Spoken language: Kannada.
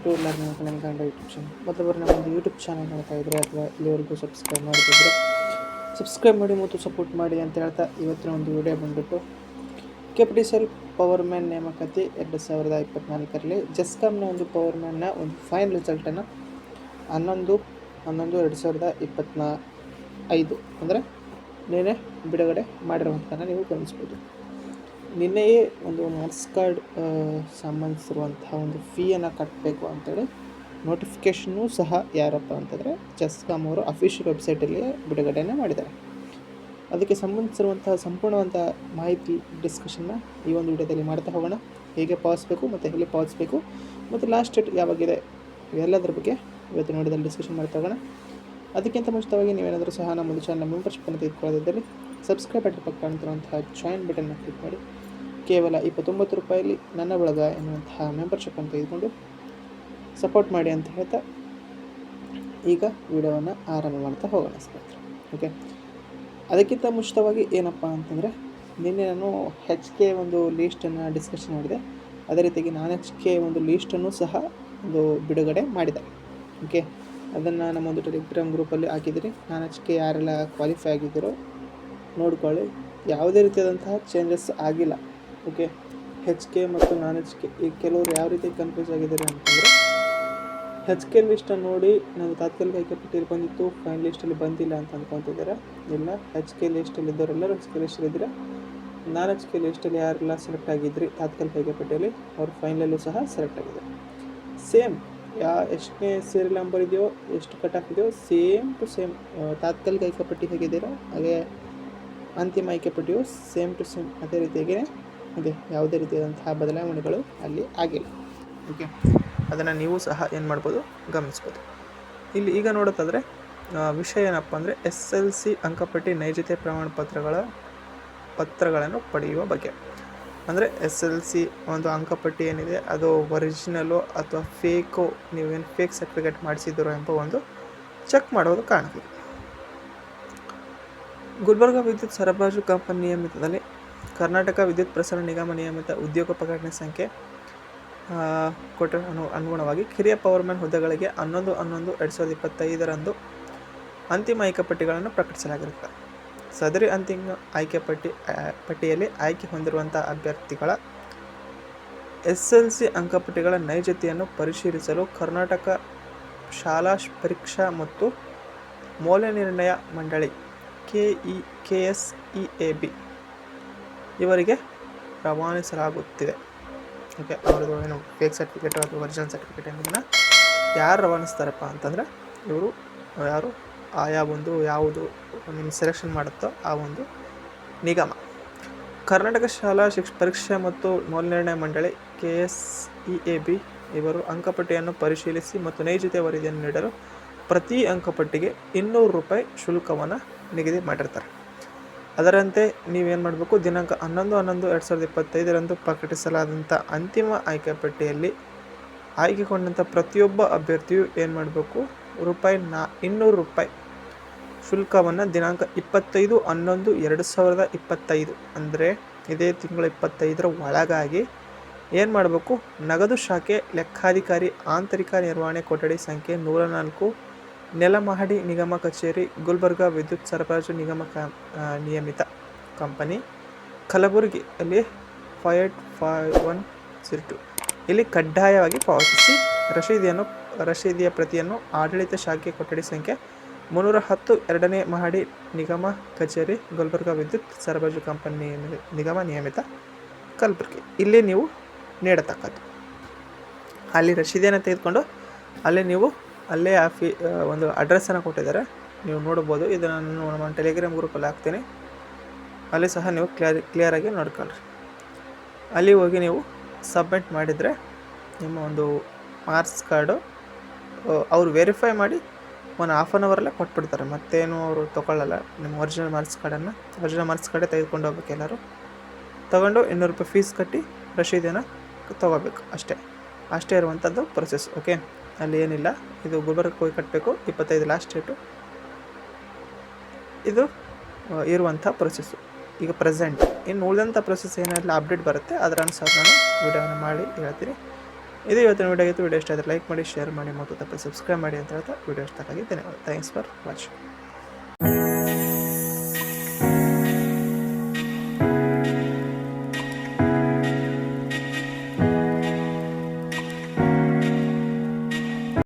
To learning Kannada YouTube channel. ಮೊದಲವರು ನಮ್ಮ ಒಂದು ಯೂಟ್ಯೂಬ್ ಚಾನಲ್ ನೋಡ್ತಾ ಇದ್ದರೆ ಅಥವಾ ಇಲ್ಲಿವರೆಗೂ ಸಬ್ಸ್ಕ್ರೈಬ್ ಮಾಡ್ತಿದ್ರೆ ಸಬ್ಸ್ಕ್ರೈಬ್ ಮಾಡಿ ಮತ್ತು ಸಪೋರ್ಟ್ ಮಾಡಿ ಅಂತ ಹೇಳ್ತಾ ಇವತ್ತಿನ ಒಂದು ವಿಡಿಯೋ ಬಂದುಬಿಟ್ಟು KPTCL ಪವರ್ಮ್ಯಾನ್ ನೇಮಕಾತಿ 2024ರಲ್ಲಿ ಜೆಸ್ಕಾಮ್ನ ಒಂದು ಪವರ್ಮ್ಯಾನ್ನ ಒಂದು ಫೈನಲ್ ರಿಸಲ್ಟನ್ನು 11/11/2025 ಅಂದರೆ ನಿನ್ನೆ ಬಿಡುಗಡೆ ಮಾಡಿರುವಂಥದ್ದನ್ನು ನೀವು ಗಮನಿಸ್ಬೋದು. ನಿನ್ನೆಯೇ ಒಂದು ಮಾರ್ಕ್ಸ್ ಕಾರ್ಡ್ ಸಂಬಂಧಿಸಿರುವಂತಹ ಒಂದು ಫೀಯನ್ನು ಕಟ್ಟಬೇಕು ಅಂತೇಳಿ ನೋಟಿಫಿಕೇಷನ್ನು ಸಹ ಯಾರಪ್ಪ ಅಂತಂದರೆ ಜೆಸ್ಕಾಮ್ ಅವರು ಅಫಿಷಿಯಲ್ ವೆಬ್ಸೈಟಲ್ಲಿ ಬಿಡುಗಡೆಯನ್ನು ಮಾಡಿದ್ದಾರೆ. ಅದಕ್ಕೆ ಸಂಬಂಧಿಸಿರುವಂತಹ ಸಂಪೂರ್ಣವಂಥ ಮಾಹಿತಿ ಡಿಸ್ಕಷನ್ನ ಈ ಒಂದು ವಿಡಿಯೋದಲ್ಲಿ ಮಾಡ್ತಾ ಹೋಗೋಣ. ಹೇಗೆ ಪಾವತಿಸಬೇಕು ಮತ್ತು ಎಲ್ಲಿ ಪಾವತಿಸಬೇಕು ಮತ್ತು ಲಾಸ್ಟ್ ಡೇಟ್ ಯಾವಾಗಿದೆ ಎಲ್ಲದರ ಬಗ್ಗೆ ಇವತ್ತಿನ ವಿಡಿಯೋದಲ್ಲಿ ಡಿಸ್ಕಷನ್ ಮಾಡ್ತಾ ಹೋಗೋಣ. ಅದಕ್ಕಿಂತ ಮುಂಚಿತವಾಗಿ ನೀವೇನಾದರೂ ಸಹ ನಮ್ಮ ಒಂದು ಚಾನಲ್ ಮೆಂಬರ್ಶಿಪ್ಪನ್ನು ತೆಗೆದುಕೊಳ್ಳೋದಿದ್ದಲ್ಲಿ ಸಬ್ಸ್ಕ್ರೈಬ್ ಬಟನ್ ಪಕ್ಕ ಕಾಣ್ತಿರುವಂತಹ ಜಾಯಿನ್ ಬಟನ್ನ ಕ್ಲಿಕ್ ಮಾಡಿ ಕೇವಲ 29 ರೂಪಾಯಲ್ಲಿ ನನ್ನ ಬಳಗ ಎನ್ನುವಂತಹ ಮೆಂಬರ್ಶಿಪ್ಪನ್ನು ತೆಗೆದುಕೊಂಡು ಸಪೋರ್ಟ್ ಮಾಡಿ ಅಂತ ಹೇಳ್ತಾ ಈಗ ವಿಡಿಯೋವನ್ನು ಆರಂಭ ಮಾಡ್ತಾ ಹೋಗೋಣ ಸ್ನೇಹಿತರೆ. ಓಕೆ, ಅದಕ್ಕಿಂತ ಮುಂಚಿತವಾಗಿ ಏನಪ್ಪ ಅಂತಂದರೆ ನಿನ್ನೆ ನಾನು HK ಒಂದು ಲೀಸ್ಟನ್ನು ಡಿಸ್ಕಷನ್ ಮಾಡಿದೆ. ಅದೇ ರೀತಿಯಾಗಿ HK ಒಂದು ಲೀಸ್ಟನ್ನು ಸಹ ಒಂದು ಬಿಡುಗಡೆ ಮಾಡಿದ್ದಾರೆ. ಓಕೆ, ಅದನ್ನು ನಮ್ಮ ಒಂದು ಟೆಲಿಗ್ರಾಮ್ ಗ್ರೂಪಲ್ಲಿ ಹಾಕಿದ್ದೀರಿ. HK ಯಾರೆಲ್ಲ ಕ್ವಾಲಿಫೈ ಆಗಿದ್ದೀರೋ ನೋಡ್ಕೊಳ್ಳಿ. ಯಾವುದೇ ರೀತಿಯಾದಂತಹ ಚೇಂಜಸ್ ಆಗಿಲ್ಲ. ಓಕೆ, HK ಮತ್ತು HK ಈಗ ಕೆಲವರು ಯಾವ ರೀತಿ ಕನ್ಫ್ಯೂಸ್ ಆಗಿದ್ದಾರೆ ಅಂತಂದರೆ HK ಲಿಸ್ಟನ್ನು ನೋಡಿ ನಾನು ತಾತ್ಕಾಲಿಕ ಆಯ್ಕೆ ಪಟ್ಟಿಯಲ್ಲಿ ಬಂದಿತ್ತು, ಫೈನಲ್ ಲಿಸ್ಟಲ್ಲಿ ಬಂದಿಲ್ಲ ಅಂತ ಅಂದ್ಕೊತಿದ್ದಾರೆ. ಇಲ್ಲ, HK ಲಿಸ್ಟಲ್ಲಿ ಇದ್ದವರೆಲ್ಲರೂ HK ಲಿಸ್ಟಲ್ಲಿದ್ದೀರಾ. HK ಲಿಸ್ಟಲ್ಲಿ ಯಾರೆಲ್ಲ ಸೆಲೆಕ್ಟ್ ಆಗಿದ್ರಿ ತಾತ್ಕಾಲಿಕ ಆಯ್ಕೆ ಪಟ್ಟಿಯಲ್ಲಿ ಅವ್ರು ಫೈನಲಲ್ಲೂ ಸಹ ಸೆಲೆಕ್ಟ್ ಆಗಿದ್ದಾರೆ. ಸೇಮ್ ಎಷ್ಟನೇ ಸೀರಿಯಲ್ ನಂಬರ್ ಇದೆಯೋ, ಎಷ್ಟು ಕಟ್ ಆಫ್ ಇದೆಯೋ ಸೇಮ್ ಟು ಸೇಮ್ ತಾತ್ಕಾಲಿಕ ಆಯ್ಕೆ ಪಟ್ಟಿ ಹೇಗಿದ್ದೀರೋ ಹಾಗೆ ಅಂತಿಮ ಆಯ್ಕೆ ಪಟ್ಟಿಯು ಸೇಮ್ ಟು ಸೇಮ್ ಅದೇ ರೀತಿಯಾಗಿಯೇ ಇದೆ. ಯಾವುದೇ ರೀತಿಯಾದಂತಹ ಬದಲಾವಣೆಗಳು ಅಲ್ಲಿ ಆಗಿಲ್ಲ. ಓಕೆ, ಅದನ್ನು ನೀವು ಸಹ ಏನು ಮಾಡ್ಬೋದು, ಗಮನಿಸ್ಬೋದು. ಇಲ್ಲಿ ಈಗ ನೋಡೋದಾದರೆ ವಿಷಯ ಏನಪ್ಪ ಅಂದರೆ SLC ಅಂಕಪಟ್ಟಿ ನೈಜತೆ ಪ್ರಮಾಣ ಪತ್ರಗಳನ್ನು ಪಡೆಯುವ ಬಗ್ಗೆ. ಅಂದರೆ SLC ಒಂದು ಅಂಕಪಟ್ಟಿ ಏನಿದೆ ಅದು ಒರಿಜಿನಲು ಅಥವಾ ಫೇಕೋ, ನೀವೇನು ಫೇಕ್ ಸರ್ಟಿಫಿಕೇಟ್ ಮಾಡಿಸಿದ್ದೀರೋ ಎಂಬ ಒಂದು ಚೆಕ್ ಮಾಡೋದು ಕಾಣ್ತೀವಿ. ಗುಲ್ಬರ್ಗಾ ವಿದ್ಯುತ್ ಸರಬರಾಜು ಕಂಪನಿ ನಿಯಮಿತದಲ್ಲಿ ಕರ್ನಾಟಕ ವಿದ್ಯುತ್ ಪ್ರಸರಣ ನಿಗಮ ನಿಯಮಿತ ಉದ್ಯೋಗ ಪ್ರಕಟಣೆ ಸಂಖ್ಯೆ ಅನುಗುಣವಾಗಿ ಕಿರಿಯ ಪವರ್ಮ್ಯಾನ್ ಹುದ್ದೆಗಳಿಗೆ 11/11/2025 ಅಂತಿಮ ಆಯ್ಕೆ ಪಟ್ಟಿಗಳನ್ನು ಪ್ರಕಟಿಸಲಾಗಿರುತ್ತದೆ. ಸದರಿ ಅಂತಿಮ ಆಯ್ಕೆ ಪಟ್ಟಿಯಲ್ಲಿ ಆಯ್ಕೆ ಹೊಂದಿರುವಂಥ ಅಭ್ಯರ್ಥಿಗಳ SLC ಅಂಕಪಟ್ಟಿಗಳ ನೈಜತೆಯನ್ನು ಪರಿಶೀಲಿಸಲು ಕರ್ನಾಟಕ ಶಾಲಾ ಪರೀಕ್ಷಾ ಮತ್ತು ಮೌಲ್ಯನಿರ್ಣಯ ಮಂಡಳಿ KSEAB ಇವರಿಗೆ ರವಾನಿಸಲಾಗುತ್ತಿದೆ. ಓಕೆ, ಅವ್ರದ್ದು ಏನು ಫೇಕ್ ಸರ್ಟಿಫಿಕೇಟು ಅಥವಾ ಒರಿಜಿನಲ್ ಸರ್ಟಿಫಿಕೇಟ್ ಅನ್ನೋದನ್ನು ಯಾರು ರವಾನಿಸ್ತಾರಪ್ಪ ಅಂತಂದರೆ ಇವರು ಯಾರು ಆಯಾ ಒಂದು ಯಾವುದು ನಿಮ್ಮ ಸೆಲೆಕ್ಷನ್ ಮಾಡುತ್ತೋ ಆ ಒಂದು ನಿಗಮ. ಕರ್ನಾಟಕ ಶಾಲಾ ಪರೀಕ್ಷಾ ಮತ್ತು ಮೌಲ್ಯನಿರ್ಣಯ ಮಂಡಳಿ KSEAB ಇವರು ಅಂಕಪಟ್ಟಿಯನ್ನು ಪರಿಶೀಲಿಸಿ ಮತ್ತು ನೈಜತೆ ವರದಿಯನ್ನು ನೀಡಲು ಪ್ರತಿ ಅಂಕಪಟ್ಟಿಗೆ 200 ರೂಪಾಯಿ ಶುಲ್ಕವನ್ನು ನಿಗದಿ ಮಾಡಿರ್ತಾರೆ. ಅದರಂತೆ ನೀವೇನು ಮಾಡಬೇಕು, ದಿನಾಂಕ 11/11/2025 ಪ್ರಕಟಿಸಲಾದಂಥ ಅಂತಿಮ ಆಯ್ಕೆ ಪಟ್ಟಿಯಲ್ಲಿ ಆಯ್ಕೆಗೊಂಡಂಥ ಪ್ರತಿಯೊಬ್ಬ ಅಭ್ಯರ್ಥಿಯು ಏನು ಮಾಡಬೇಕು, 200 ರೂಪಾಯಿ ಶುಲ್ಕವನ್ನು ದಿನಾಂಕ 25/11/2025 ಅಂದರೆ ಇದೇ ತಿಂಗಳ 25ರ ಒಳಗಾಗಿ ಏನು ಮಾಡಬೇಕು, ನಗದು ಶಾಖೆ ಲೆಕ್ಕಾಧಿಕಾರಿ ಆಂತರಿಕ ನಿರ್ವಹಣೆ ಕೊಠಡಿ ಸಂಖ್ಯೆ 104 ನೆಲಮಹಡಿ ನಿಗಮ ಕಚೇರಿ ಗುಲ್ಬರ್ಗಾ ವಿದ್ಯುತ್ ಸರಬರಾಜು ನಿಗಮ ನಿಯಮಿತ ಕಂಪನಿ ಕಲಬುರಗಿ ಅಲ್ಲಿ 58102 ಇಲ್ಲಿ ಕಡ್ಡಾಯವಾಗಿ ಪಾವತಿಸಿ ರಶೀದಿಯ ಪ್ರತಿಯನ್ನು ಆಡಳಿತ ಶಾಖೆ ಕೊಠಡಿ ಸಂಖ್ಯೆ 310 2ನೇ ಮಹಡಿ ನಿಗಮ ಕಚೇರಿ ಗುಲ್ಬರ್ಗಾ ವಿದ್ಯುತ್ ಸರಬರಾಜು ಕಂಪನಿ ನಿಗಮ ನಿಯಮಿತ ಕಲಬುರಗಿ ಇಲ್ಲಿ ನೀವು ನೀಡತಕ್ಕದ್ದು. ಅಲ್ಲಿ ರಶೀದಿಯನ್ನು ತೆಗೆದುಕೊಂಡು ಅಲ್ಲೇ ಒಂದು ಅಡ್ರೆಸ್ಸನ್ನು ಕೊಟ್ಟಿದ್ದಾರೆ, ನೀವು ನೋಡ್ಬೋದು. ಇದನ್ನು ನಮ್ಮ ಟೆಲಿಗ್ರಾಮ್ ಗ್ರೂಪಲ್ಲಿ ಹಾಕ್ತೀನಿ, ಅಲ್ಲಿ ಸಹ ನೀವು ಕ್ಲಿಯರಾಗಿ ನೋಡ್ಕೊಳ್ರಿ. ಅಲ್ಲಿ ಹೋಗಿ ನೀವು ಸಬ್ಮಿಟ್ ಮಾಡಿದರೆ ನಿಮ್ಮ ಒಂದು ಮಾರ್ಕ್ಸ್ ಕಾರ್ಡು ಅವರು ವೆರಿಫೈ ಮಾಡಿ 1 ಅವರಲ್ಲೇ ಕೊಟ್ಬಿಡ್ತಾರೆ. ಮತ್ತೇನು ಅವರು ತೊಗೊಳ್ಳಲ್ಲ. ನಿಮ್ಮ ಒರಿಜಿನಲ್ ಮಾರ್ಕ್ಸ್ ಕಾರ್ಡೇ ತೆಗೆದುಕೊಂಡು ಹೋಗ್ಬೇಕು. ಎಲ್ಲರೂ ತೊಗೊಂಡು 200 ರೂಪಾಯಿ ಫೀಸ್ ಕಟ್ಟಿ ರಶೀದಿಯನ್ನು ತೊಗೋಬೇಕು. ಅಷ್ಟೇ ಇರುವಂಥದ್ದು ಪ್ರೊಸೆಸ್. ಓಕೆ, ಅಲ್ಲಿ ಏನಿಲ್ಲ. ಇದು ಗುಲ್ಬರ್ಗಕ್ಕೆ ಹೋಗಿ ಕಟ್ಟಬೇಕು, 25 ಲಾಸ್ಟ್ ಡೇಟು. ಇದು ಇರುವಂಥ ಪ್ರೊಸೆಸ್ಸು ಈಗ ಪ್ರೆಸೆಂಟ್. ಇನ್ನು ಉಳಿದಂಥ ಪ್ರೊಸೆಸ್ ಏನೆಲ್ಲ ಅಪ್ಡೇಟ್ ಬರುತ್ತೆ ಅದರ ಅನುಸಾರ ನಾನು ವಿಡಿಯೋನ ಮಾಡಿ ಹೇಳ್ತೀನಿ. ಇದು ಇವತ್ತಿನ ವಿಡಿಯೋ ಆಗಿತ್ತು. ವಿಡಿಯೋ ಇಷ್ಟ ಆದರೆ ಲೈಕ್ ಮಾಡಿ, ಶೇರ್ ಮಾಡಿ ಮತ್ತು ತಪ್ಪದೆ ಸಬ್ಸ್ಕ್ರೈಬ್ ಮಾಡಿ ಅಂತ ಹೇಳ್ತಾ ವಿಡಿಯೋ ಇಷ್ಟ ಆಗಿ ಧನ್ಯವಾದ. Thanks for watching.